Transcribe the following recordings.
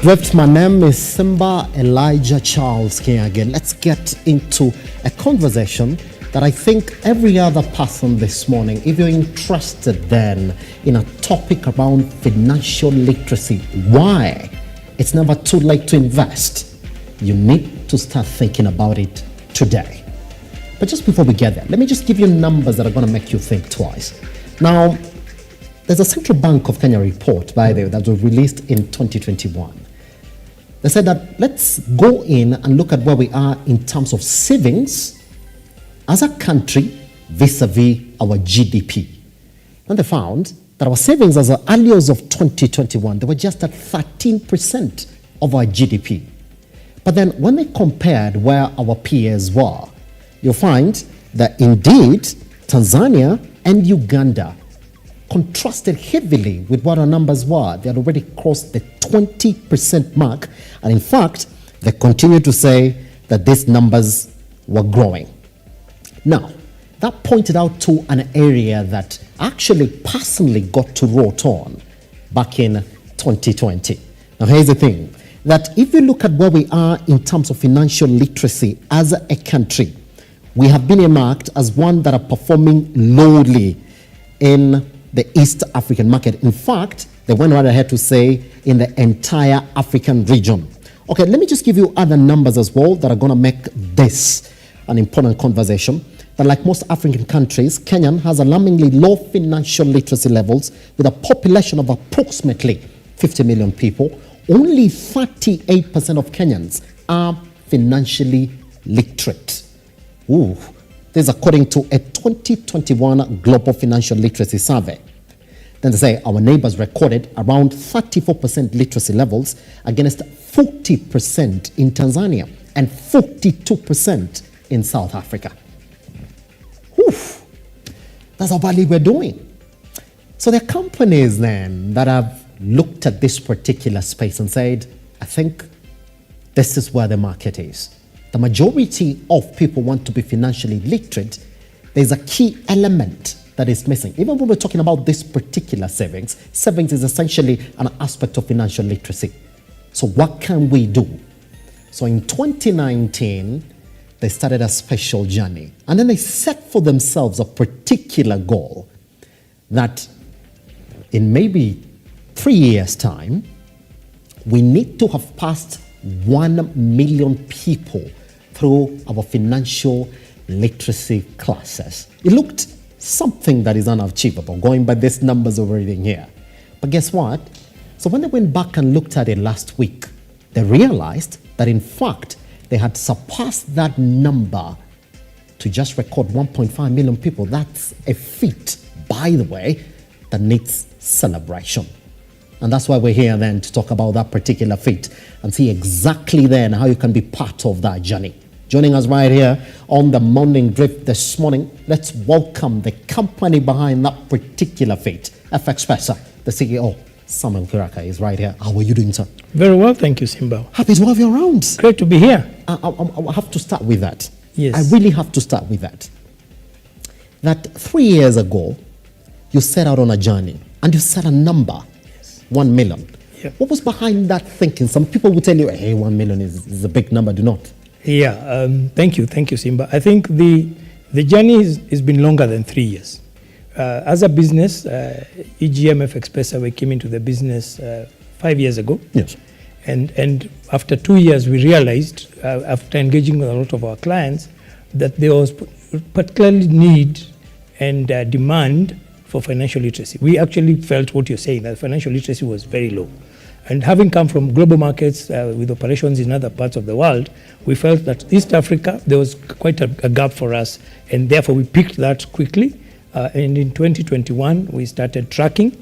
Drift. My name is Simba Elijah Charles Kiage. Let's get into a conversation that I think every other person this morning, if you're interested then in a topic around financial literacy, why it's never too late to invest, you need to start thinking about it today. But just before we get there, let me just give you numbers that are going to make you think twice. Now, there's a Central Bank of Kenya report, by the way, that was released in 2021. They said that let's go in and look at where we are in terms of savings as a country vis-a-vis our GDP. And they found that our savings as early as of 2021, they were just at 13% of our GDP. But then when they compared where our peers were, you'll find that indeed Tanzania and Uganda contrasted heavily with what our numbers were. They had already crossed the 20% mark, and in fact, they continue to say that these numbers were growing. Now, that pointed out to an area that actually personally got to wrote on back in 2020. Now, here's the thing, that if you look at where we are in terms of financial literacy as a country, we have been earmarked as one that are performing lowly in the East African market. In fact, they went right ahead to say in the entire African region. Okay, let me just give you other numbers as well that are going to make this an important conversation. But like most African countries, Kenya has alarmingly low financial literacy levels with a population of approximately 50 million people. Only 38% of Kenyans are financially literate. Ooh. This is according to a 2021 Global Financial Literacy Survey. Then they say our neighbors recorded around 34% literacy levels against 40% in Tanzania and 42% in South Africa. Oof. That's how badly we're doing. So there are companies then that have looked at this particular space and said, I think this is where the market is. The majority of people want to be financially literate. There's a key element that is missing. Even when we're talking about this particular savings is essentially an aspect of financial literacy. So what can we do? So in 2019, they started a special journey. And then they set for themselves a particular goal that in maybe 3 years' time, we need to have passed 1 million people through our financial literacy classes. It looked something that is unachievable, going by these numbers over reading here. But guess what? So when they went back and looked at it last week, they realized that in fact, they had surpassed that number to just record 1.5 million people. That's a feat, by the way, that needs celebration. And that's why we're here then to talk about that particular feat and see exactly then how you can be part of that journey. Joining us right here on the Morning Drift this morning, let's welcome the company behind that particular feat, FXpesa. The CEO, Samuel Kiraka, is right here. How are you doing, sir? Very well, thank you, Simba. Happy to have you around. Great to be here. I have to start with that. Yes. I really have to start with that. That 3 years ago, you set out on a journey and you set a number. 1 million. Yeah. What was behind that thinking? Some people will tell you, hey, 1 million is a big number. Do not. Yeah, thank you, Simba. I think the journey has been longer than 3 years. As a business, EGM FXpesa, we came into the business 5 years ago. Yes. And after 2 years, we realized, after engaging with a lot of our clients, that there was particularly need and demand for financial literacy. We actually felt what you're saying, that financial literacy was very low. And having come from global markets with operations in other parts of the world, we felt that East Africa, there was quite a gap for us, and therefore we picked that quickly. And in 2021, we started tracking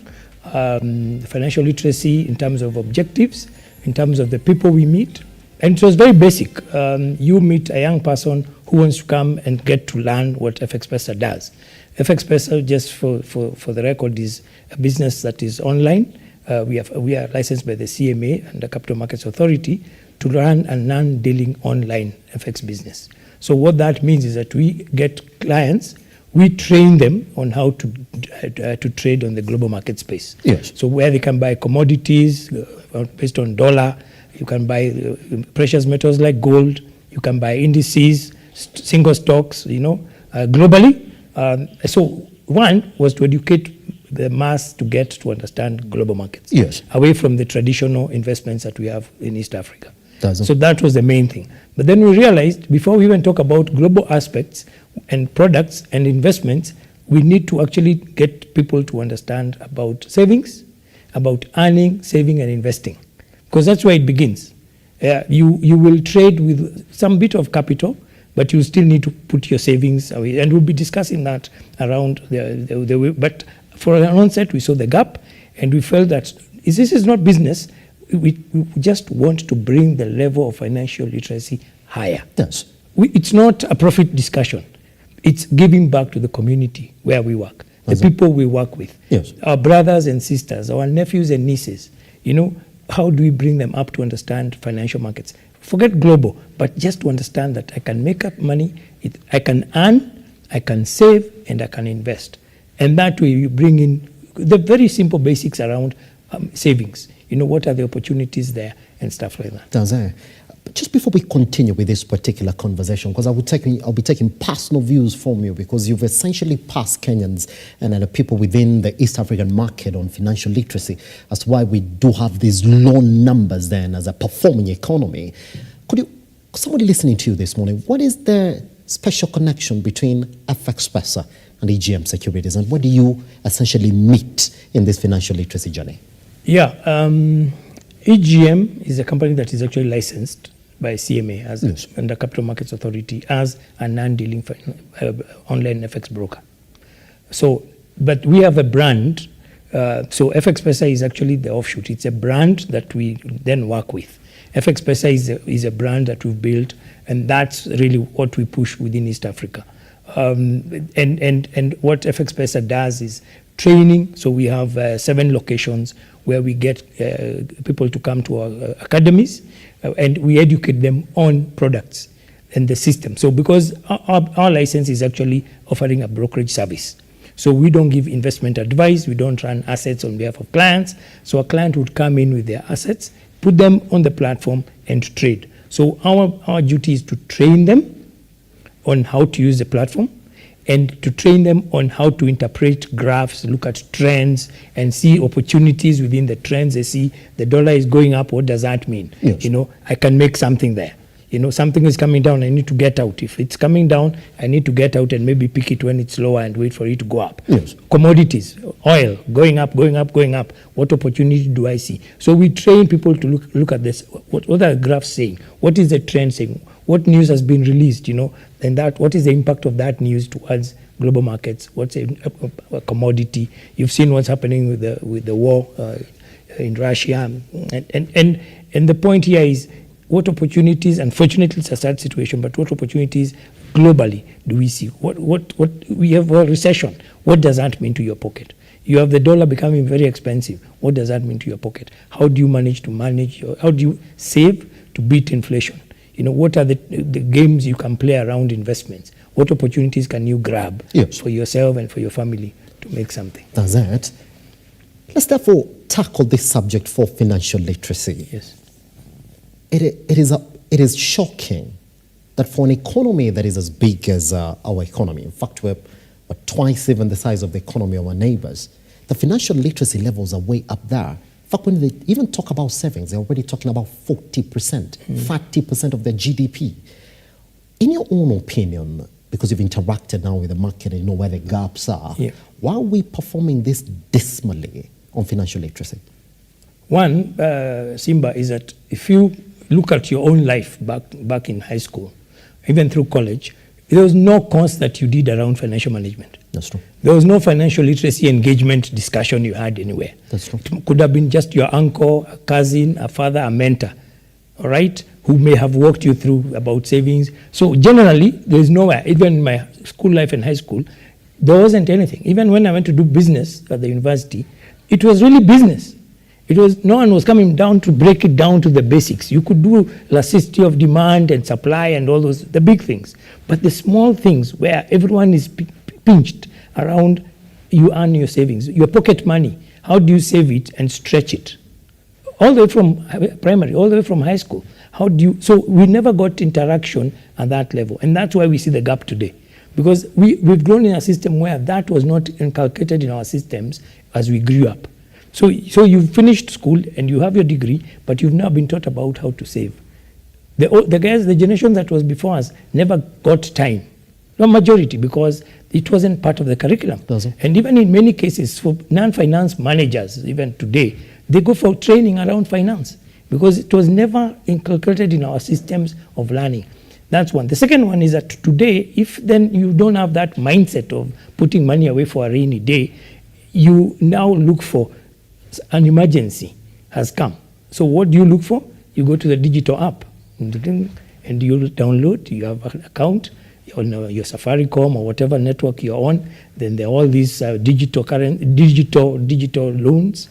financial literacy in terms of objectives, in terms of the people we meet. And it was very basic. You meet a young person who wants to come and get to learn what FXpesa does. FXpesa, just for the record, is a business that is online. We are licensed by the CMA and the Capital Markets Authority to run a non-dealing online FX business. So what that means is that we get clients, we train them on how to trade on the global market space. Yes. So where they can buy commodities based on dollar, You can buy precious metals like gold. You can buy indices, single stocks, globally. So one was to educate the mass to get to understand global markets. Yes. Away from the traditional investments that we have in East Africa. So that was the main thing. But then we realized, before we even talk about global aspects and products and investments, we need to actually get people to understand about savings, about earning, saving, and investing. Because that's where it begins. You will trade with some bit of capital, but you still need to put your savings away. And we'll be discussing that around the way. But for an onset, we saw the gap, and we felt that this is not business. We just want to bring the level of financial literacy higher. Yes. It's not a profit discussion. It's giving back to the community where we work, the people we work with, yes, our brothers and sisters, our nephews and nieces. How do we bring them up to understand financial markets? Forget global, but just to understand that I can make up money, I can earn, I can save, and I can invest. And that way you bring in the very simple basics around savings. What are the opportunities there and stuff like that. That's it. But just before we continue with this particular conversation, because I'll be taking personal views from you, because you've essentially passed Kenyans and the people within the East African market on financial literacy. That's why we do have these low numbers then as a performing economy. Somebody listening to you this morning, what is the special connection between FXpesa and EGM Securities, and what do you essentially meet in this financial literacy journey? Yeah, EGM is a company that is actually licensed by CMA and the Capital Markets Authority as a non-dealing online FX broker. So, but we have a brand. So FXpesa is actually the offshoot. It's a brand that we then work with. FXpesa is a brand that we've built, and that's really what we push within East Africa. And what FXpesa does is training. So we have 7 locations where we get people to come to our academies, and we educate them on products and the system. So because our license is actually offering a brokerage service. So we don't give investment advice, we don't run assets on behalf of clients. So a client would come in with their assets, put them on the platform and trade. So our duty is to train them on how to use the platform, and to train them on how to interpret graphs, look at trends, and see opportunities within the trends. They see the dollar is going up, what does that mean? Yes. I can make something there. Something is coming down, I need to get out. If it's coming down, I need to get out and maybe pick it when it's lower and wait for it to go up. Yes. Commodities, oil, going up, going up, going up. What opportunity do I see? So we train people to look at this. What are the graphs saying? What is the trend saying? What news has been released, and what is the impact of that news towards global markets? What's a commodity? You've seen what's happening with the war in Russia, and the point here is what opportunities. Unfortunately, it's a sad situation, but what opportunities globally do we see? What we have a recession. What does that mean to your pocket? You have the dollar becoming very expensive. What does that mean to your pocket? How do you how do you save to beat inflation? What are the games you can play around investments? What opportunities can you grab for yourself and for your family to make something? That's it. Let's therefore tackle this subject for financial literacy. Yes. It is shocking that for an economy that is as big as our economy, in fact, we're twice even the size of the economy of our neighbors, the financial literacy levels are way up there. In fact, when they even talk about savings, they're already talking about 40%, 30% of their GDP. In your own opinion, because you've interacted now with the market and you know where the gaps are, why are we performing this dismally on financial literacy? One, Simba, is that if you look at your own life back in high school, even through college, there was no course that you did around financial management. That's true. There was no financial literacy engagement discussion you had anywhere. That's true. It could have been just your uncle, a cousin, a father, a mentor, all right, who may have walked you through about savings. So generally, there is nowhere, even in my school life and high school, there wasn't anything. Even when I went to do business at the university, it was really business. No one was coming down to break it down to the basics. You could do elasticity of demand and supply and all those, the big things. But the small things where everyone is pinched around, you earn your savings, your pocket money, how do you save it and stretch it? all the way from primary, all the way from high school. How do you, so we never got interaction at that level. And that's why we see the gap today. Because we've grown in a system where that was not inculcated in our systems as we grew up. So you've finished school and you have your degree, but you've now been taught about how to save. The guys, the generation that was before us never got time. No majority, because it wasn't part of the curriculum. And even in many cases, for non-finance managers, even today, they go for training around finance because it was never inculcated in our systems of learning. That's one. The second one is that today, if then you don't have that mindset of putting money away for a rainy day, you now look for an emergency has come. So what do you look for? You go to the digital app and you download, you have an account on your Safaricom or whatever network you're on. Then there are all these digital loans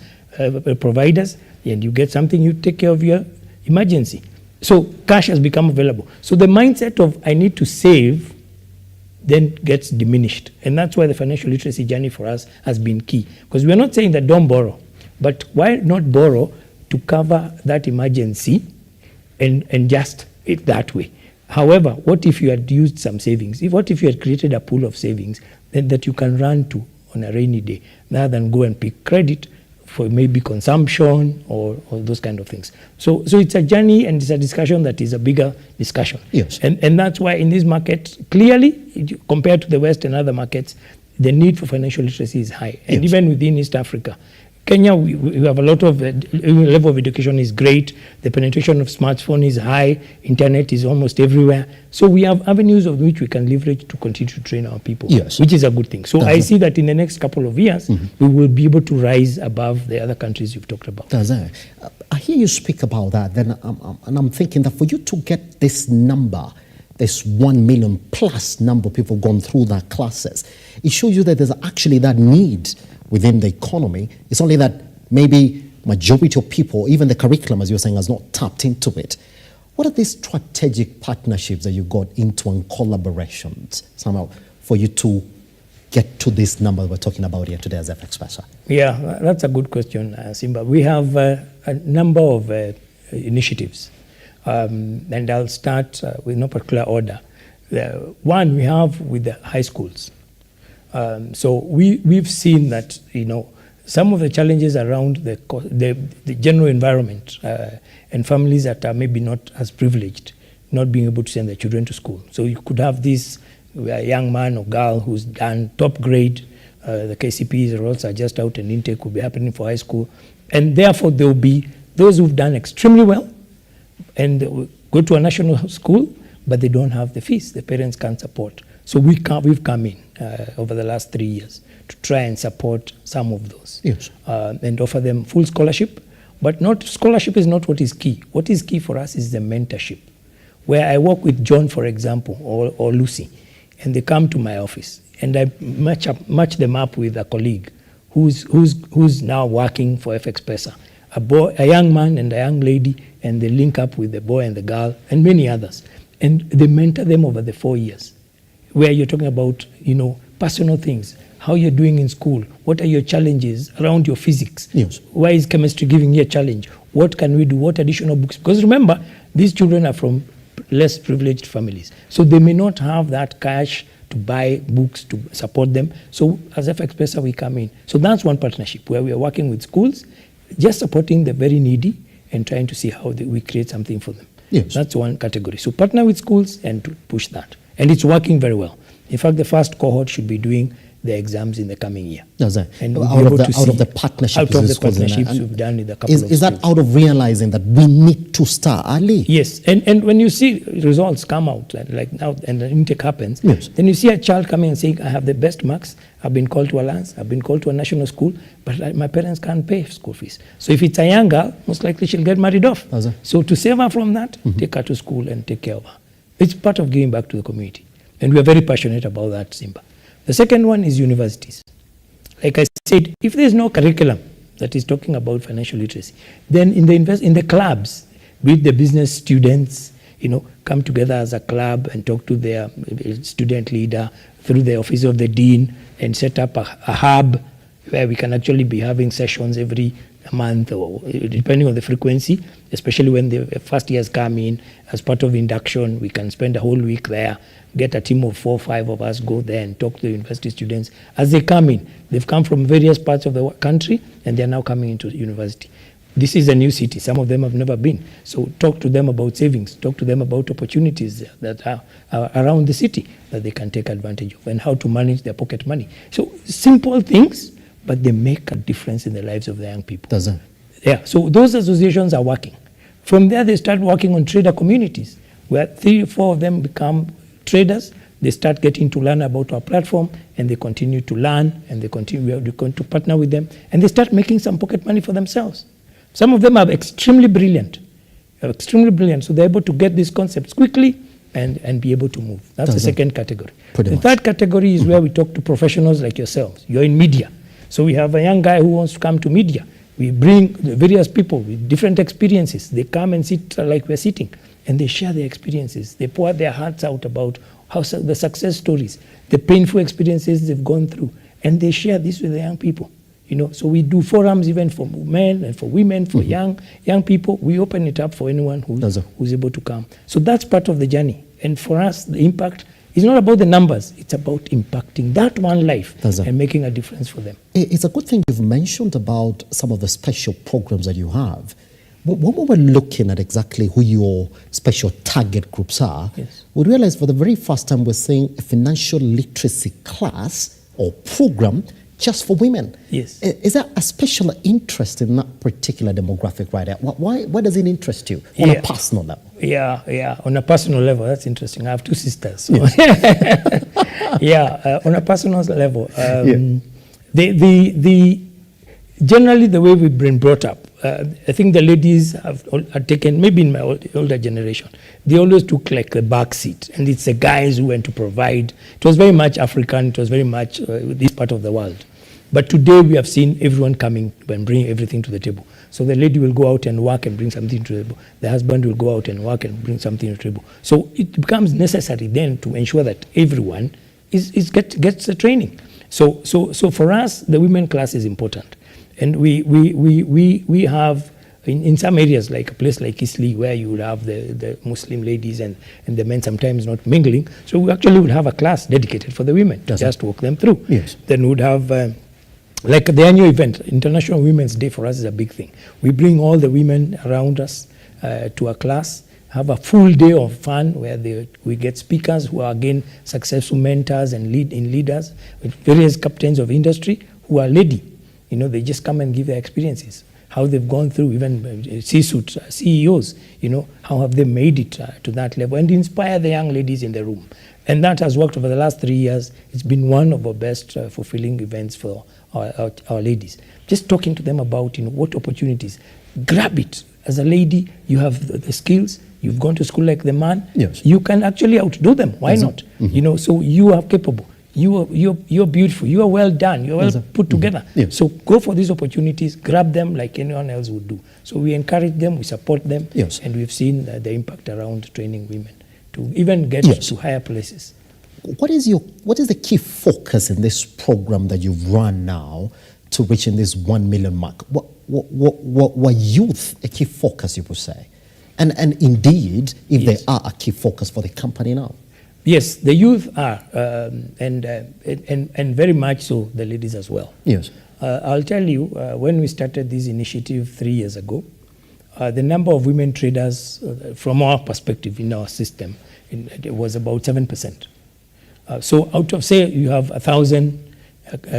providers, and you get something, you take care of your emergency. So cash has become available. So the mindset of I need to save then gets diminished. And that's why the financial literacy journey for us has been key. Because we're not saying that don't borrow, but why not borrow to cover that emergency and just it that way? However, what if you had used some savings? What if you had created a pool of savings that you can run to on a rainy day, rather than go and pick credit for maybe consumption or those kind of things. So it's a journey and it's a discussion that is a bigger discussion. Yes. And that's why in this market, clearly, compared to the West and other markets, the need for financial literacy is high. And even within East Africa, Kenya, we have a lot of, level of education is great, the penetration of smartphone is high, internet is almost everywhere. So we have avenues of which we can leverage to continue to train our people, which is a good thing. So I see that in the next couple of years, we will be able to rise above the other countries you've talked about. I hear you speak about that, then I'm thinking that for you to get this number, this 1 million plus number of people gone through that classes, it shows you that there's actually that need within the economy. It's only that maybe majority of people, even the curriculum, as you're saying, has not tapped into it. What are these strategic partnerships that you got into and collaborations somehow for you to get to this number we're talking about here today as FXpesa? Yeah, that's a good question, Simba. We have a number of initiatives, and I'll start with no particular order. One we have with the high schools. So we've seen that, some of the challenges around the general environment and families that are maybe not as privileged, not being able to send their children to school. So you could have this young man or girl who's done top grade, the KCPE results are just out and intake will be happening for high school. And therefore there will be those who've done extremely well and go to a national school, but they don't have the fees, the parents can't support. So we've come in over the last 3 years to try and support some of those and offer them full scholarship. But scholarship is not what is key. What is key for us is the mentorship, where I work with John, for example, or Lucy, and they come to my office, and I match them up with a colleague who's now working for FXpesa, a young man and a young lady, and they link up with the boy and the girl and many others, and they mentor them over the 4 years. Where you're talking about, personal things, how you're doing in school, what are your challenges around your physics? Why is chemistry giving you a challenge? What can we do? What additional books? Because remember, these children are from less privileged families. So they may not have that cash to buy books to support them. So as FXpesa, we come in. So that's one partnership where we are working with schools, just supporting the very needy and trying to see how we create something for them. That's one category. So partner with schools and to push that. And it's working very well. In fact, the first cohort should be doing the exams in the coming year. And out of the partnerships we've done with a couple of Is that out of realizing that we need to start early? Yes, and when you see results come out, like now, and the intake happens, then you see a child coming and saying, I have the best marks, I've been called to Alliance, I've been called to a national school, but my parents can't pay school fees. So if it's a young girl, most likely she'll get married off. So to save her from that, take her to school and take care of her. It's part of giving back to the community. And we are very passionate about that, Simba. The second one is universities. Like I said, if there's no curriculum that is talking about financial literacy, then in the clubs, with the business students, come together as a club and talk to their student leader through the office of the dean and set up a hub where we can actually be having sessions every month or depending on the frequency, especially when the first years come in as part of induction. We can spend a whole week there, get a team of 4 or 5 of us, go there and talk to the university students as they come in. They've come from various parts of the country and they're now coming into university. This is a new city. Some of them have never been. So talk to them about savings, talk to them about opportunities that are around the city that they can take advantage of and how to manage their pocket money. So simple things, but they make a difference in the lives of the young people. Does it? Yeah, so those associations are working. From there, they start working on trader communities, where 3 or 4 of them become traders. They start getting to learn about our platform, and they continue to learn, and we are going to partner with them, and they start making some pocket money for themselves. Some of them are extremely brilliant, so they're able to get these concepts quickly and be able to move. That's the second category. The third category is where we talk to professionals like yourselves. You're in media. So we have a young guy who wants to come to media. We bring various people with different experiences. They come and sit like we're sitting, and they share their experiences. They pour their hearts out about how the success stories, the painful experiences they've gone through, and they share this with the young people. So we do forums even for men and for women, for young people. We open it up for anyone who's able to come. So that's part of the journey. And for us, the impact is not about the numbers. It's about impacting that one life and making a difference for them. It's a good thing you've mentioned about some of the special programs that you have. When we were looking at exactly who your special target groups are, we realized for the very first time we're seeing a financial literacy class or program just for women. Yes. Is there a special interest in that particular demographic right there? Why does it interest you on a personal level? Yeah. On a personal level, that's interesting. I have 2 sisters. So. Yes. On a personal level, generally the way we've been brought up, I think the ladies have taken, maybe in my older generation, they always took like the back seat, and it's the guys who went to provide. It was very much African, it was very much this part of the world. But today we have seen everyone coming and bringing everything to the table. So the lady will go out and work and bring something to the table. The husband will go out and work and bring something to the table. So it becomes necessary then to ensure that everyone gets the training. So for us, the women class is important. And we have, in some areas, like a place like Isli, where you would have the Muslim ladies and the men sometimes not mingling. So we actually would have a class dedicated for the women, just to walk them through. Yes. Then we would have, like the annual event, International Women's Day for us is a big thing. We bring all the women around us to a class, have a full day of fun where we get speakers who are, again, successful mentors and leaders, with various captains of industry who are lady. They just come and give their experiences, how they've gone through, even C-suite CEOs, how have they made it to that level, and inspire the young ladies in the room. And that has worked over the last 3 years. It's been one of our best fulfilling events for our ladies. Just talking to them about, what opportunities. Grab it. As a lady, you have the skills. You've gone to school like the man. Yes. You can actually outdo them. Why not? So you are capable. You're beautiful. You are well done. You're well put together. Yes. So go for these opportunities. Grab them like anyone else would do. So we encourage them. We support them. Yes. And we've seen the impact around training women to even get to higher places. What is the key focus in this program that you've run now to reaching this 1 million mark? What youth a kay focus, you would say? And indeed, if they are a key focus for the company now? Yes, the youth are, and very much so the ladies as well. Yes. I'll tell you, when we started this initiative 3 years ago, the number of women traders, from our perspective in our system, it was about 7%. So out of, say, you have 1,000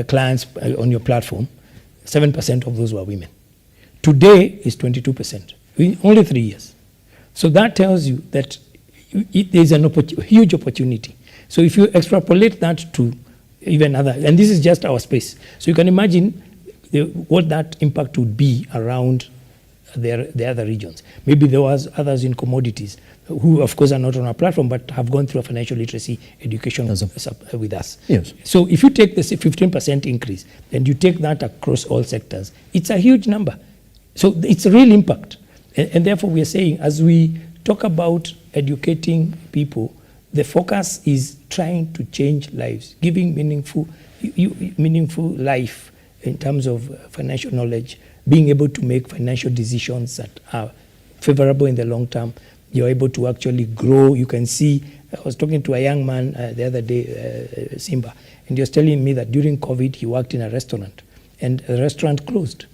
clients on your platform, 7% of those were women. Today is 22%, in only 3 years. So that tells you that there's a huge opportunity. So if you extrapolate that to even other, and this is just our space, so you can imagine what that impact would be around the other regions. Maybe there was others in commodities who, of course, are not on our platform, but have gone through a financial literacy education with us. Yes. So if you take this 15% increase, and you take that across all sectors, it's a huge number. So it's a real impact. And therefore, we are saying, as we talk about educating people, the focus is trying to change lives, giving meaningful life in terms of financial knowledge, being able to make financial decisions that are favorable in the long term. You're able to actually grow. You can see, I was talking to a young man the other day, Simba, and he was telling me that during COVID, he worked in a restaurant, and the restaurant closed.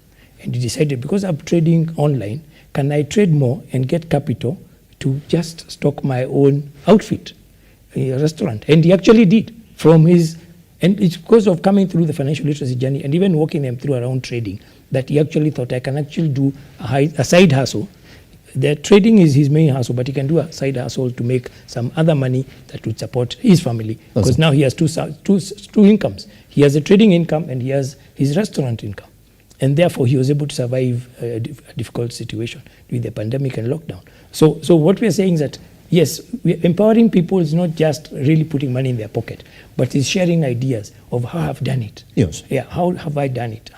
And he decided, because I'm trading online, can I trade more and get capital to just stock my own outfit in a restaurant? And he actually did from his, and it's because of coming through the financial literacy journey and even walking them through around trading that he actually thought, I can actually do a side hustle. The trading is his main hustle, but he can do a side hustle to make some other money that would support his family. Because now he has two incomes. He has a trading income and he has his restaurant income. And therefore, he was able to survive a difficult situation with the pandemic and lockdown. So what we are saying is that, yes, empowering people is not just really putting money in their pocket, but it's sharing ideas of how I've done it. Yes. Yeah, how have I done it?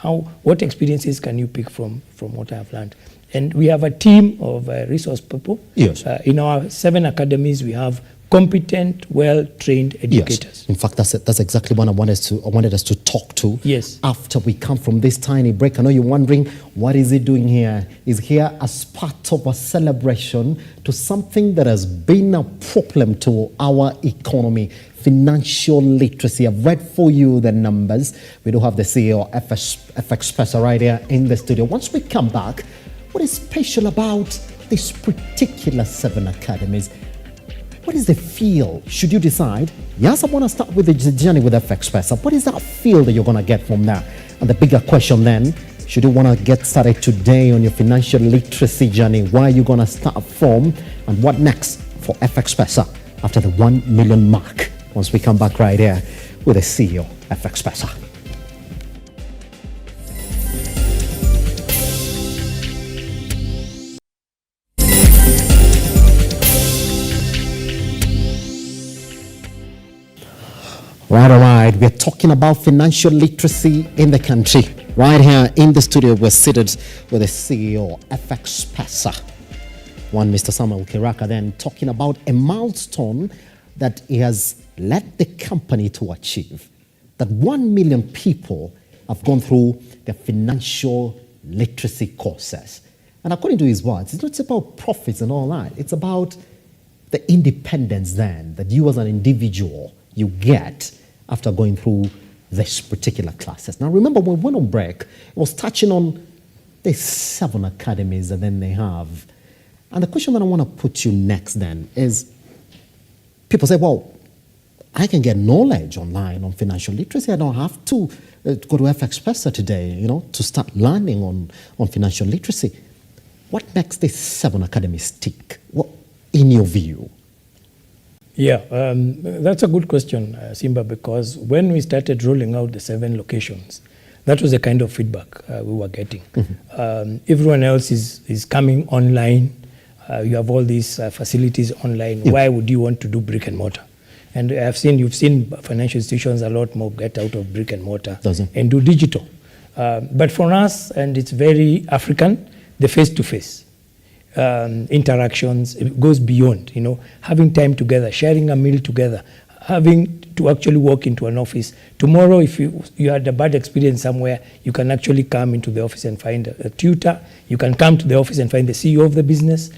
What experiences can you pick from what I have learned? And we have a team of resource people. Yes. In our 7 academies, we have competent, well-trained educators. Yes. In fact, that's exactly what I wanted us to talk to. Yes. After we come from this tiny break. I know you're wondering, what is he doing here? He's here as part of a celebration to something that has been a problem to our economy, financial literacy. I've read for you the numbers. We do have the CEO of FXpesa right here in the studio. Once we come back, what is special about these particular 7 academies? What is the feel? Should you decide, yes, I want to start with the journey with FXpesa, what is that feel that you're going to get from that? And the bigger question then, should you want to get started today on your financial literacy journey? Where are you going to start from? And what next for FXpesa after the 1 million mark? Once we come back right here with the CEO of FXpesa. Right. We're talking about financial literacy in the country. Right here in the studio, we're seated with the CEO of FXpesa, Mr. Samuel Kiraka, then talking about a milestone that he has led the company to achieve. That 1 million people have gone through the financial literacy courses. And according to his words, it's not about profits and all that. It's about the independence then that you as an individual, you get after going through this particular classes. Now, remember when we went on break, it was touching on the 7 academies that then they have. And the question that I want to put you next then is, people say, well, I can get knowledge online on financial literacy. I don't have to go to FXpesa today, to start learning on financial literacy. What makes these 7 academies tick? What, in your view? Yeah, that's a good question, Simba, because when we started rolling out the 7 locations, that was the kind of feedback we were getting. Mm-hmm. Everyone else is coming online. You have all these facilities online. Yeah. Why would you want to do brick and mortar? And you've seen financial institutions a lot more get out of brick and mortar and do digital. But for us, and it's very African, the face-to-face interactions, it goes beyond, having time together, sharing a meal together, having to actually walk into an office. Tomorrow, if you had a bad experience somewhere, you can actually come into the office and find a tutor. You can come to the office and find the CEO of the business,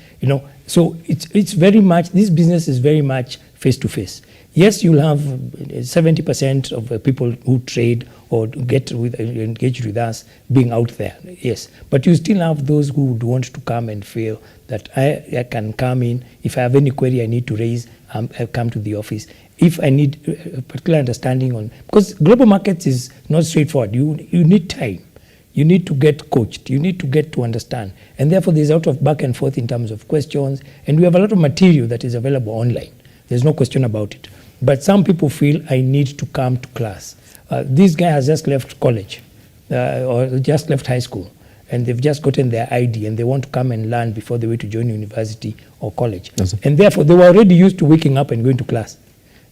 So it's very much, this business is very much face-to-face. Yes, you'll have 70% of people who trade or engage with us being out there, yes. But you still have those who would want to come and feel that I can come in. If I have any query I need to raise, I come to the office. If I need a particular understanding on, because global markets is not straightforward. You need time. You need to get coached. You need to get to understand. And therefore, there's a lot of back and forth in terms of questions. And we have a lot of material that is available online. There's no question about it. But some people feel I need to come to class. This guy has just left college or just left high school, and they've just gotten their ID and they want to come and learn before they wait to join university or college. And therefore, they were already used to waking up and going to class.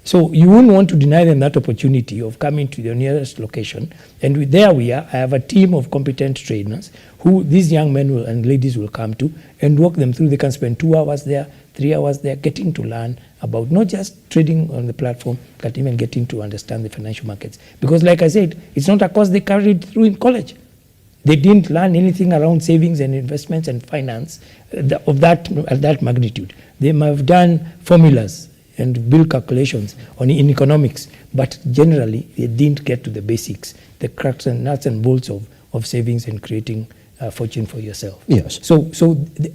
So you wouldn't want to deny them that opportunity of coming to the nearest location. And there we are. I have a team of competent trainers who these young men and ladies will come to and walk them through. They can spend 2 hours there, 3 hours there, getting to learn about not just trading on the platform, but even getting to understand the financial markets. Because like I said, it's not a course they carried through in college. They didn't learn anything around savings and investments and finance of that magnitude. They might have done formulas and bill calculations in economics, but generally they didn't get to the basics, the cracks and nuts and bolts of savings and creating a fortune for yourself. Yes. So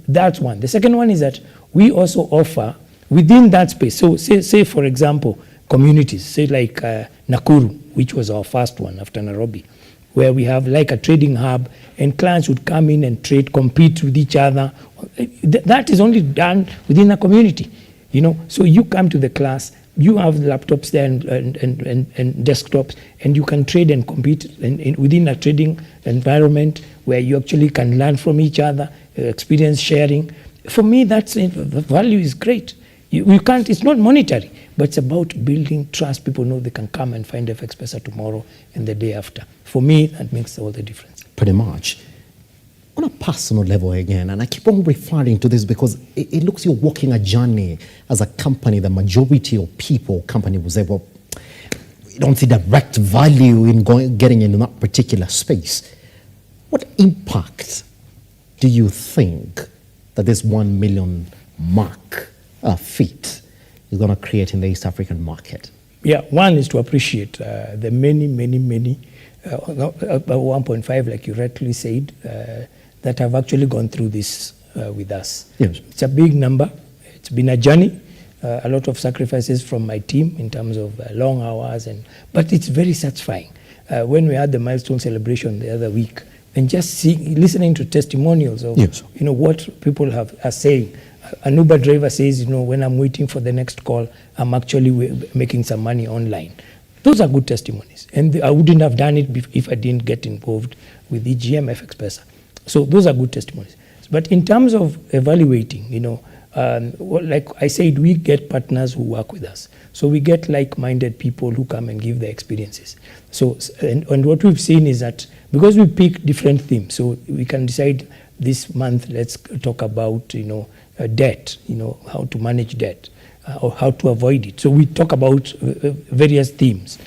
that's one. The second one is that we also offer within that space. So say for example, communities, say like Nakuru, which was our first one after Nairobi, where we have like a trading hub and clients would come in and trade, compete with each other. That is only done within a community. So you come to the class, you have laptops there and desktops, and you can trade and compete within a trading environment where you actually can learn from each other, experience sharing. For me, the value is great. You can't, it's not monetary, but it's about building trust. People know they can come and find FXpesa tomorrow and the day after. For me, that makes all the difference. Pretty much. On a personal level again, and I keep on referring to this because it looks you're walking a journey as a company. The majority of people, company will say, well, we don't see direct value in getting into that particular space. What impact do you think that this 1 million mark feat is going to create in the East African market? Yeah, one is to appreciate the many, 1.5, like you rightly said, that have actually gone through this with us. Yes. It's a big number. It's been a journey, a lot of sacrifices from my team in terms of long hours, but it's very satisfying. When we had the milestone celebration the other week, and just listening to testimonials of yes. What people are saying. An Uber driver says, when I'm waiting for the next call, I'm actually making some money online. Those are good testimonies. And I wouldn't have done it if I didn't get involved with EGM FXpesa. So those are good testimonies. But in terms of evaluating, like I said, we get partners who work with us. So we get like-minded people who come and give their experiences. So, and what we've seen is that because we pick different themes, so we can decide this month, let's talk about, debt, how to manage debt or how to avoid it. So we talk about various themes.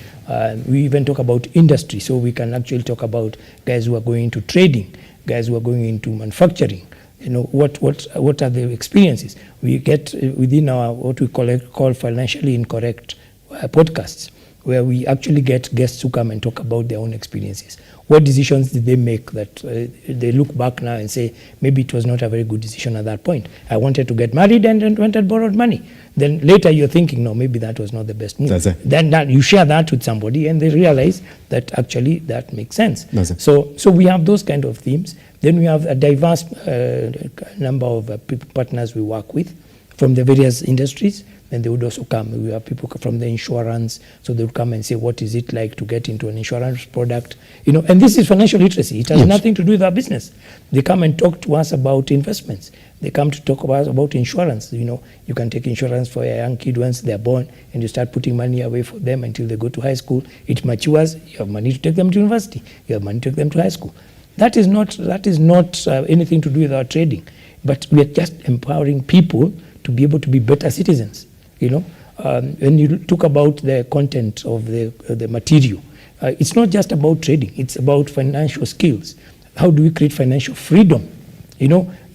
We even talk about industry. So we can actually talk about guys who are going into trading, guys who are going into manufacturing. What are the experiences? We get within our what we call financially incorrect podcasts, where we actually get guests who come and talk about their own experiences. What decisions did they make that they look back now and say, maybe it was not a very good decision at that point. I wanted to get married and went and borrowed money. Then later you're thinking, no, maybe that was not the best move. Then you share that with somebody and they realize that actually that makes sense. So we have those kind of themes. Then we have a diverse number of partners we work with from the various industries. Then they would also come. We have people from the insurance, so they would come and say, what is it like to get into an insurance product? And this is financial literacy. It has nothing to do with our business. They come and talk to us about investments. They come to talk about insurance. You can take insurance for a young kid once they're born, and you start putting money away for them until they go to high school. It matures. You have money to take them to university. You have money to take them to high school. That is not anything to do with our trading, but we are just empowering people to be able to be better citizens. When you talk about the content of the material, it's not just about trading, it's about financial skills. How do we create financial freedom?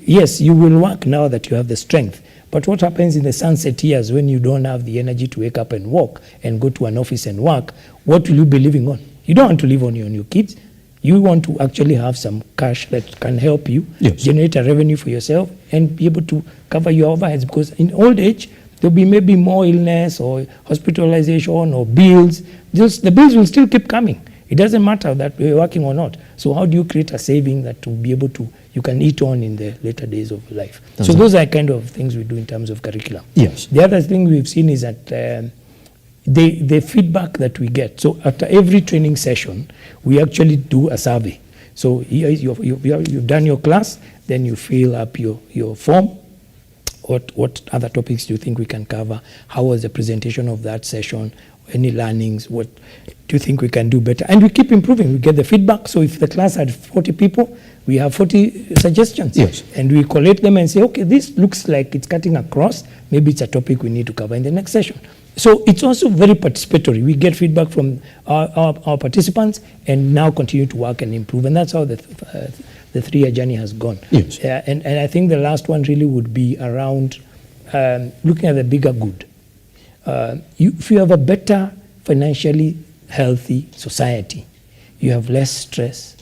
Yes, you will work now that you have the strength, but what happens in the sunset years when you don't have the energy to wake up and walk and go to an office and work? What will you be living on? You don't want to live on your kids. You want to actually have some cash that can help you generate a revenue for yourself and be able to cover your overheads, because in old age, there'll be maybe more illness or hospitalization or bills. The bills will still keep coming. It doesn't matter that we're working or not. So how do you create a saving that will be able to, you can eat on in the later days of life? So those are kind of things we do in terms of curriculum. Yes. The other thing we've seen is that the feedback that we get. So after every training session, we actually do a survey. So you've done your class, then you fill up your form, What other topics do you think we can cover? How was the presentation of that session? Any learnings? What do you think we can do better? And we keep improving. We get the feedback. So if the class had 40 people, we have 40 suggestions. Yes. And we collate them and say, okay, this looks like it's cutting across. Maybe it's a topic we need to cover in the next session. So it's also very participatory. We get feedback from our participants and now continue to work and improve. And that's how the 3-year journey has gone. Yes. And I think the last one really would be around looking at the bigger good. If you have a better financially healthy society, you have less stress,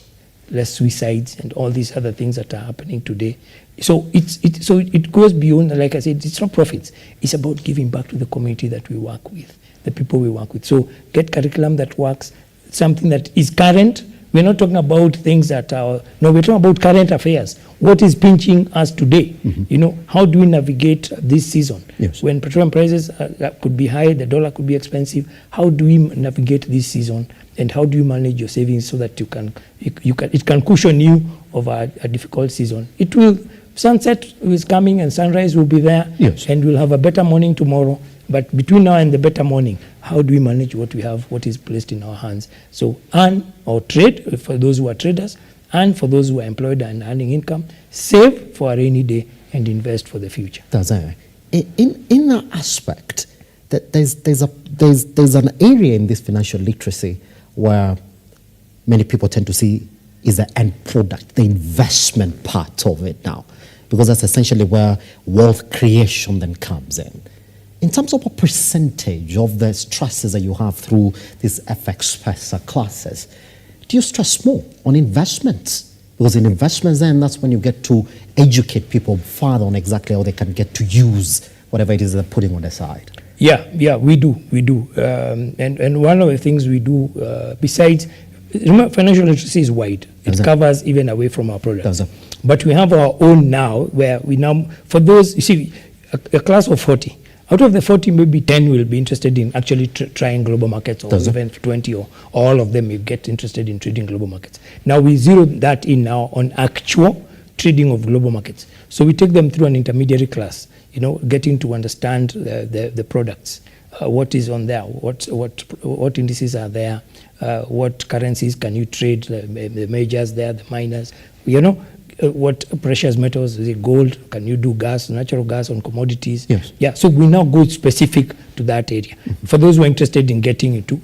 less suicides, and all these other things that are happening today. So it goes beyond, like I said, it's not profits. It's about giving back to the community that we work with, the people we work with. So get curriculum that works, something that is current. We're not talking about things that are, no, we're talking about current affairs. What is pinching us today? You know, how do we navigate this season? Yes. When petroleum prices could be high, the dollar could be expensive, how do we navigate this season? And how do you manage your savings so that it can cushion you over a difficult season? It will, sunset is coming and sunrise will be there. Yes. And we'll have a better morning tomorrow. But between now and the better morning, how do we manage what we have, what is placed in our hands? So earn or trade for those who are traders, and for those who are employed and earning income, save for a rainy day and invest for the future. That's it. In that aspect, that there's an area in this financial literacy where many people tend to see is the end product, the investment part of it now, because that's essentially where wealth creation then comes in. In terms of a percentage of the stresses that you have through these FXpesa classes, do you stress more on investments? Because in investments, then that's when you get to educate people further on exactly how they can get to use whatever it is they're putting on their side. Yeah, we do. And one of the things we do, besides, remember, financial literacy is wide. It covers even away from our products. But we have our own now, where we now, for those, you see, a class of 40, out of the 40, maybe 10 will be interested in actually trying global markets, or even 20, or all of them will get interested in trading global markets. Now we zero that in now on actual trading of global markets. So we take them through an intermediary class, you know, getting to understand the products, what is on there, what indices are there, what currencies can you trade, the majors there, the minors, you know, what precious metals, is it gold, can you do gas, natural gas on commodities? Yes. Yeah, so we now go specific to that area. For those who are interested in getting into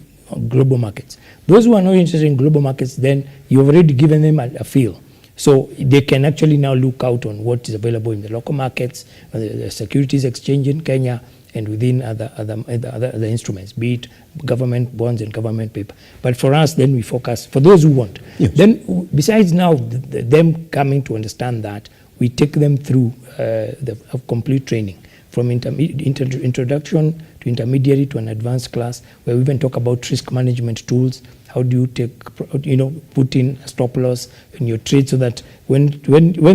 global markets. Those who are not interested in global markets, then you've already given them a feel. So they can actually now look out on what is available in the local markets, the securities exchange in Kenya, and within other instruments, be it government bonds and government paper. But for us, then we focus, for those who want. Yes. Then, besides now them coming to understand that, we take them through the complete training, from introduction to intermediary to an advanced class, where we even talk about risk management tools. How do you put in a stop loss in your trade, so that when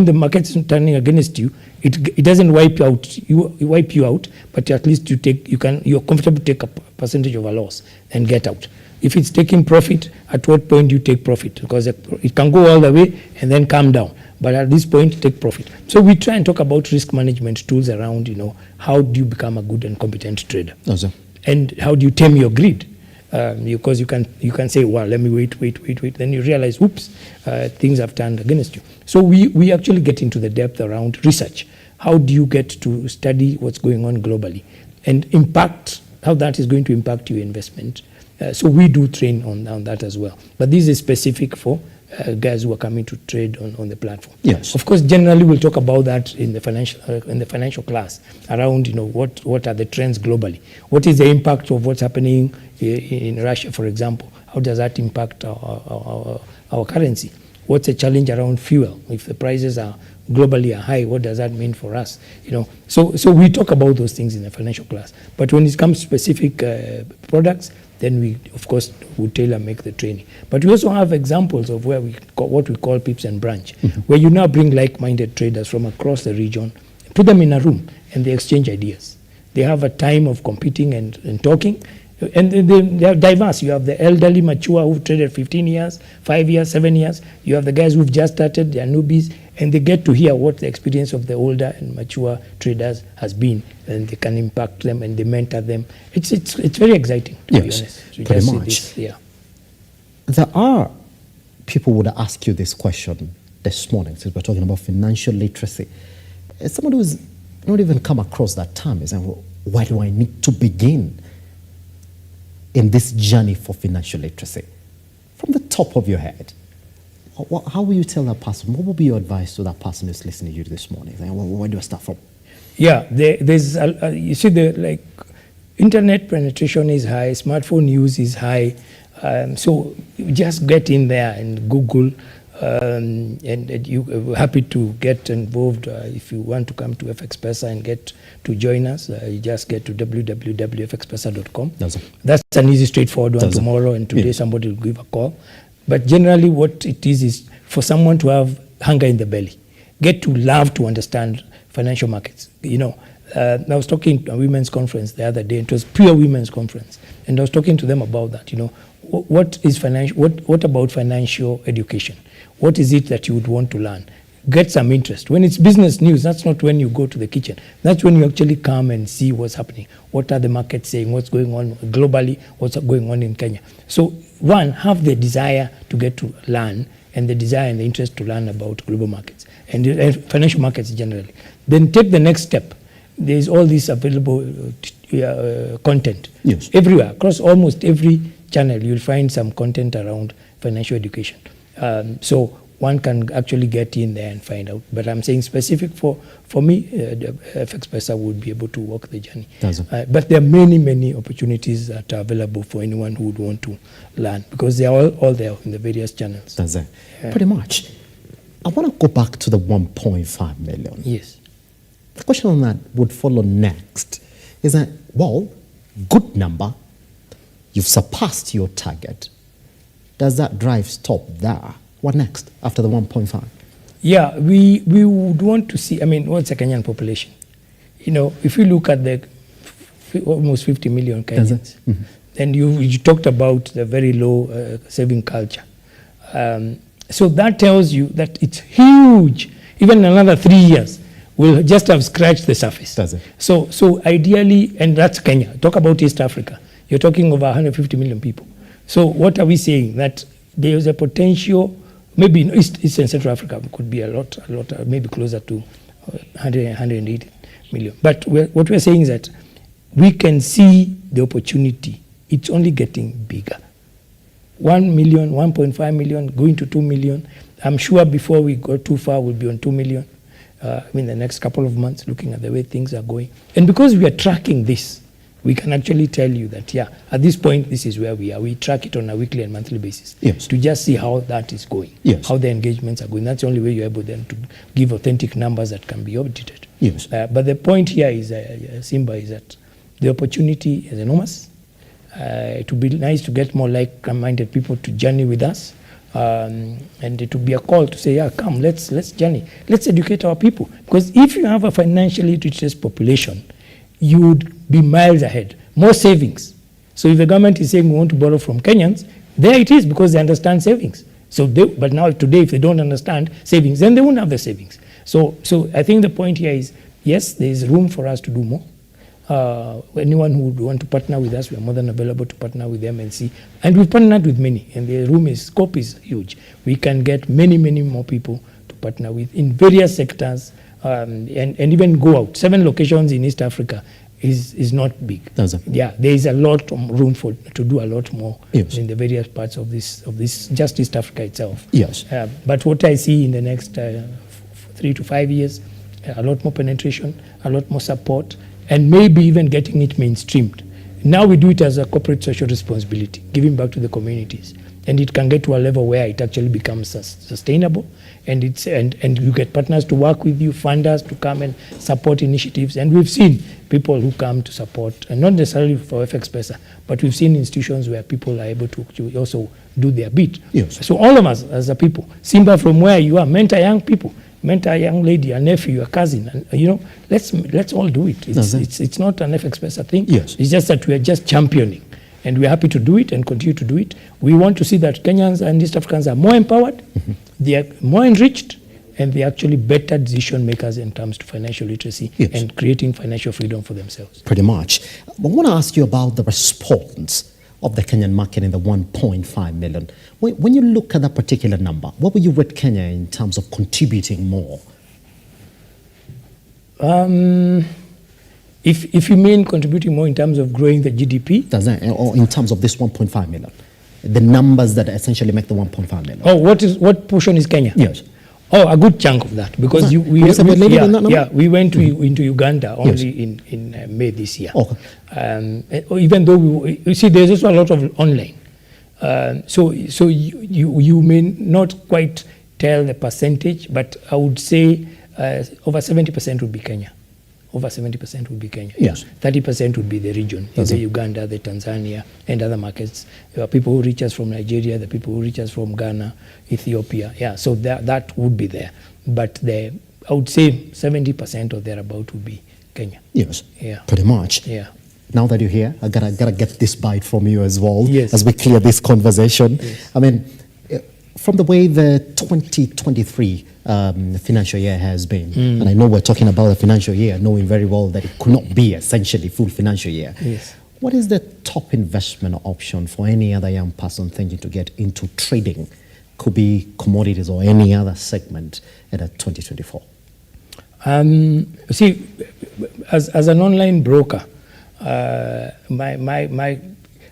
the market is turning against you, it doesn't wipe you out, but at least you're comfortable to take a percentage of a loss and get out. If it's taking profit, at what point do you take profit? Because it can go all the way and then come down. But at this point, take profit. So we try and talk about risk management tools around, how do you become a good and competent trader? Awesome. And how do you tame your greed? Because you can say, well, let me wait. Then you realize, oops, things have turned against you. So we actually get into the depth around research. How do you get to study what's going on globally and impact, how that is going to impact your investment? So we do train on that as well. But this is specific for guys who are coming to trade on the platform. Yes. Of course, generally we'll talk about that in the financial class around what are the trends globally. What is the impact of what's happening in Russia, for example? How does that impact our currency? What's the challenge around fuel? If the prices are globally high, what does that mean for us? So we talk about those things in the financial class. But when it comes to specific products, then we, of course, would tailor-make the training. But we also have examples of what we call pips and branch, where you now bring like-minded traders from across the region, put them in a room, and they exchange ideas. They have a time of competing and talking, and they are diverse. You have the elderly, mature, who've traded 15 years, 5 years, 7 years. You have the guys who've just started, they are newbies, and they get to hear what the experience of the older and mature traders has been, and they can impact them and they mentor them. It's very exciting, to be honest. So pretty much. There are people would ask you this question this morning, since we're talking about financial literacy. As someone who's not even come across that term is, well, why do I need to begin in this journey for financial literacy? From the top of your head, how will you tell that person? What will be your advice to that person who's listening to you this morning? Well, where do I start from? Yeah, there's you see, the internet penetration is high, smartphone use is high, so you just get in there and Google. And you're happy to get involved. If you want to come to FXpesa and get to join us, you just get to www.fxpesa.com. That's an easy, straightforward one. Tomorrow and today somebody will give a call. But generally what it is for someone to have hunger in the belly, get to love to understand financial markets. I was talking to a women's conference the other day. It was pure women's conference. And I was talking to them about that. What is financial? What about financial education? What is it that you would want to learn? Get some interest. When it's business news, that's not when you go to the kitchen. That's when you actually come and see what's happening. What are the markets saying? What's going on globally? What's going on in Kenya? So one, have the desire to get to learn, and the desire and the interest to learn about global markets and financial markets generally. Then take the next step. There's all this available content. Yes. Everywhere, across almost every channel, you'll find some content around financial education. So one can actually get in there and find out. But I'm saying specific for me, FXpesa would be able to walk the journey. But there are many opportunities that are available for anyone who would want to learn, because they are all there in the various channels. That's it. Pretty much. I want to go back to the 1.5 million. Yes. The question on that would follow next is that, well, good number, you've surpassed your target. Does that drive stop there? What next after the 1.5? Yeah, we would want to see, what's the Kenyan population? If you look at the almost 50 million Kenyans, then you talked about the very low saving culture. So that tells you that it's huge. Even in another 3 years, we'll just have scratched the surface. So ideally, and that's Kenya. Talk about East Africa. You're talking over 150 million people. So what are we saying? That there is a potential, maybe in East and Central Africa could be a lot, maybe closer to 180 million. But what we're saying is that we can see the opportunity. It's only getting bigger. 1 million, 1.5 million, going to 2 million. I'm sure before we go too far, we'll be on 2 million in the next couple of months, looking at the way things are going. And because we are tracking this, we can actually tell you that, at this point, this is where we are. We track it on a weekly and monthly basis to just see how that is going, how the engagements are going. That's the only way you're able then to give authentic numbers that can be audited. But the point here is, Simba, is that the opportunity is enormous. It would be nice to get more like-minded people to journey with us. And it would be a call to say, come, let's journey. Let's educate our people. Because if you have a financially literate population, you would be miles ahead. More savings. So if the government is saying we want to borrow from Kenyans, there it is, because they understand savings. But now today, if they don't understand savings, then they won't have the savings. So I think the point here is, yes, there is room for us to do more. Anyone who would want to partner with us, we are more than available to partner with them and see. And we've partnered with many, and the scope is huge. We can get many more people to partner with in various sectors, and even go out. 7 locations in East Africa is not big. There is a lot of room to do a lot more in the various parts of this just East Africa itself. But what I see in the next 3 to 5 years, a lot more penetration, a lot more support, and maybe even getting it mainstreamed. Now we do it as a corporate social responsibility, giving back to the communities. And it can get to a level where it actually becomes sustainable, and you get partners to work with you, funders to come and support initiatives. And we've seen people who come to support, and not necessarily for FXpesa, but we've seen institutions where people are able to also do their bit. So all of us as a people, Simba, from where you are, mentor young people, mentor a young lady, a nephew, a cousin, and let's all do it. It's not an FXpesa thing. It's just that we are just championing. And we're happy to do it and continue to do it. We want to see that Kenyans and East Africans are more empowered, they are more enriched, and they're actually better decision makers in terms to financial literacy and creating financial freedom for themselves. Pretty much. I want to ask you about the response of the Kenyan market in the 1.5 million. When you look at that particular number, what would you rate Kenya in terms of contributing more? If you mean contributing more in terms of growing the GDP? Does that, or in terms of this 1.5 million? The numbers that essentially make the 1.5 million. Oh, what portion is Kenya? Yes. Oh, a good chunk of that, because we went into Uganda only in May this year. Okay. Even though you see, there's also a lot of online. So you may not quite tell the percentage, but I would say over 70% would be Kenya. Over 70% would be Kenya. Yes. 30% would be the region, the Uganda, the Tanzania, and other markets. There are people who reach us from Nigeria, the people who reach us from Ghana, Ethiopia. Yeah, so that would be there. But I would say 70% or thereabout would be Kenya. Yes. Yeah. Pretty much. Yeah. Now that you're here, I gotta get this bite from you as well. Yes. As we clear this conversation. Yes. I mean, from the way the 2023 financial year has been, and I know we're talking about the financial year, knowing very well that it could not be essentially full financial year. Yes. What is the top investment option for any other young person thinking to get into trading? Could be commodities or any other segment at 2024. See, as an online broker,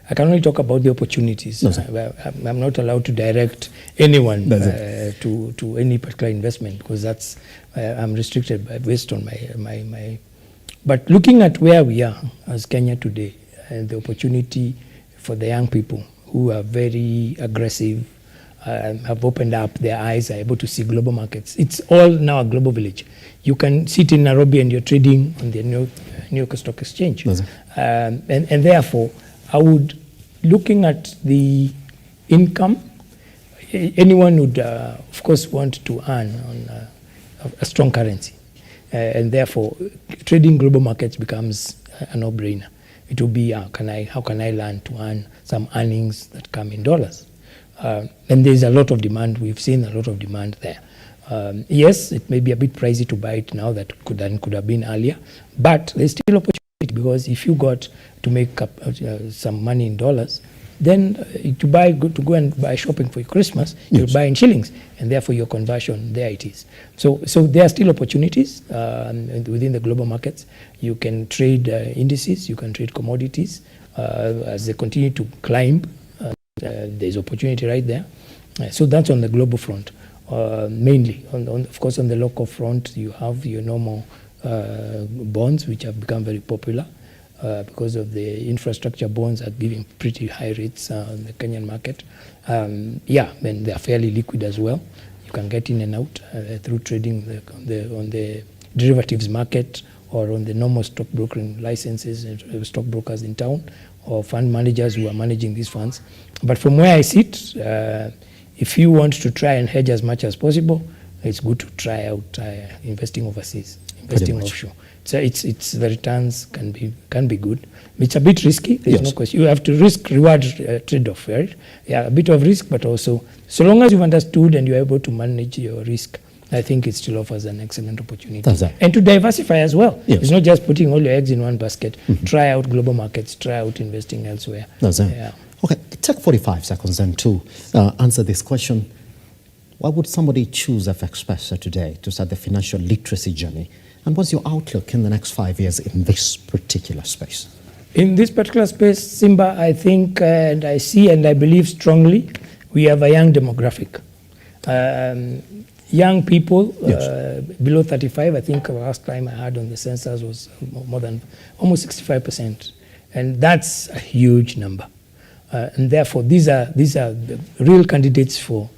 I can only talk about the opportunities. I'm not allowed to direct anyone to any particular investment, because that's I'm restricted based on my. But looking at where we are as Kenya today, and the opportunity for the young people who are very aggressive, have opened up their eyes, are able to see global markets. It's all now a global village. You can sit in Nairobi and you're trading on the New York Stock Exchange, and therefore, I would, looking at the income, anyone would, of course, want to earn on a strong currency. And therefore, trading global markets becomes a no-brainer. It will be, how can I learn to earn some earnings that come in dollars? And there's a lot of demand. We've seen a lot of demand there. Yes, it may be a bit pricey to buy it now that could have been earlier, but there's still opportunity, because if you got to make up some money in dollars, then to go and buy shopping for Christmas, you'll buy in shillings, and therefore your conversion, there it is. So there are still opportunities within the global markets. You can trade indices, you can trade commodities as they continue to climb. There's opportunity right there. So that's on the global front, mainly. Of course, on the local front, you have your normal bonds, which have become very popular because of the infrastructure bonds are giving pretty high rates on the Kenyan market. And they are fairly liquid as well. You can get in and out through trading on the derivatives market, or on the normal stock brokering licenses and stock brokers in town, or fund managers who are managing these funds. But from where I sit, if you want to try and hedge as much as possible, it's good to try out investing overseas, investing offshore. So it's the returns can be good. It's a bit risky. There's no question. You have to risk-reward trade-off, right? Yeah, a bit of risk, but also, so long as you've understood and you're able to manage your risk, I think it still offers an excellent opportunity. And to diversify as well. It's not just putting all your eggs in one basket. Try out global markets, try out investing elsewhere. Okay, take 45 seconds then to answer this question. Why would somebody choose FXpesa today to start the financial literacy journey? And what's your outlook in the next 5 years in this particular space? In this particular space, Simba, I think, and I see and I believe strongly, we have a young demographic. Young people below 35, I think the last time I had on the census was more than almost 65%. And that's a huge number. And therefore, these are the real candidates for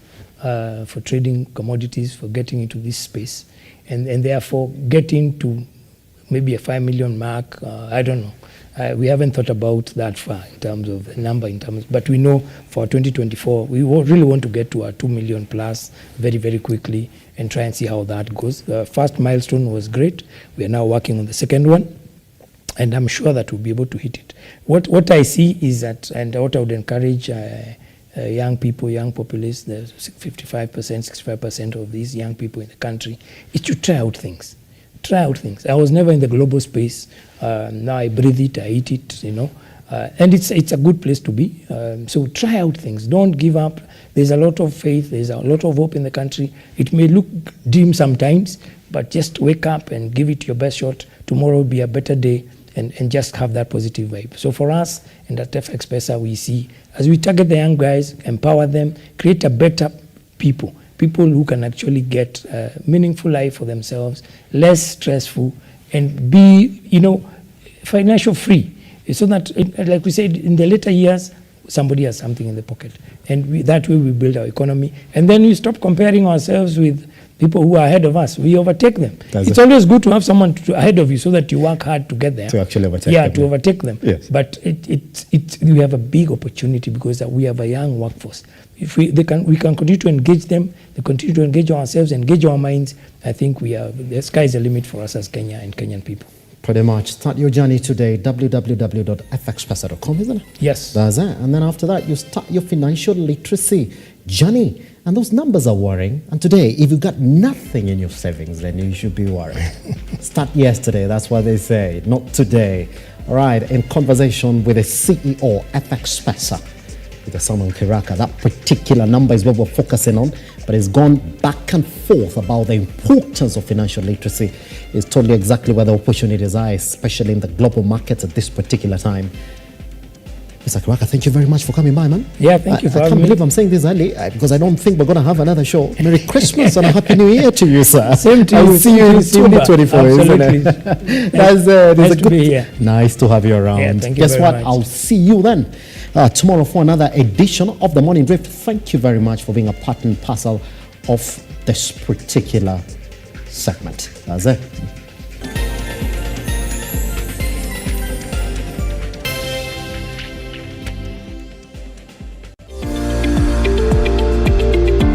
trading commodities, for getting into this space. And therefore, getting to maybe a 5 million mark, I don't know. We haven't thought about that far in terms of the number, but we know for 2024, we really want to get to a 2 million plus very, very quickly and try and see how that goes. The first milestone was great. We are now working on the second one, and I'm sure that we'll be able to hit it. What I see is that, and what I would encourage young people, young populace, the 55%, 65% of these young people in the country, is to try out things. Try out things. I was never in the global space. Now I breathe it, I eat it, and it's a good place to be. So try out things. Don't give up. There's a lot of faith. There's a lot of hope in the country. It may look dim sometimes, but just wake up and give it your best shot. Tomorrow will be a better day, and just have that positive vibe. So for us, and at FXpesa, we see, as we target the young guys, empower them, create a better people who can actually get a meaningful life for themselves, less stressful, and be, financial free. So that, like we said, in the later years, somebody has something in the pocket. And that way we build our economy. And then we stop comparing ourselves with people who are ahead of us. We overtake them. It's always good to have someone ahead of you so that you work hard to get there. To actually overtake them. Yeah, to overtake them. Yes. But we have a big opportunity because we have a young workforce. If we can continue to engage them, they continue to engage ourselves, engage our minds, I think the sky's the limit for us as Kenya and Kenyan people. Pretty much. Start your journey today, www.fxpesa.com, isn't it? Yes. That's it. And then after that, you start your financial literacy journey. And those numbers are worrying. And today, if you've got nothing in your savings, then you should be worried. Start yesterday. That's what they say. Not today. All right. In conversation with the CEO, FXpesa, with someone Kiraka. That particular number is what we're focusing on, but it's gone back and forth about the importance of financial literacy. It's totally exactly where the opportunities are, especially in the global markets at this particular time. Mr. Kiraka, thank you very much for coming by, man. Yeah, thank you for having me. I can't believe I'm saying this early because I don't think we're going to have another show. Merry Christmas and a Happy New Year to you, sir. Same to you. I'll see you in Simba. 2024, Absolutely. isn't it? That's nice to be here. Nice to have you around. Yeah, thank you Guess very what? much. I'll see you then tomorrow for another edition of The Morning Drift. Thank you very much for being a part and parcel of this particular segment. That's it.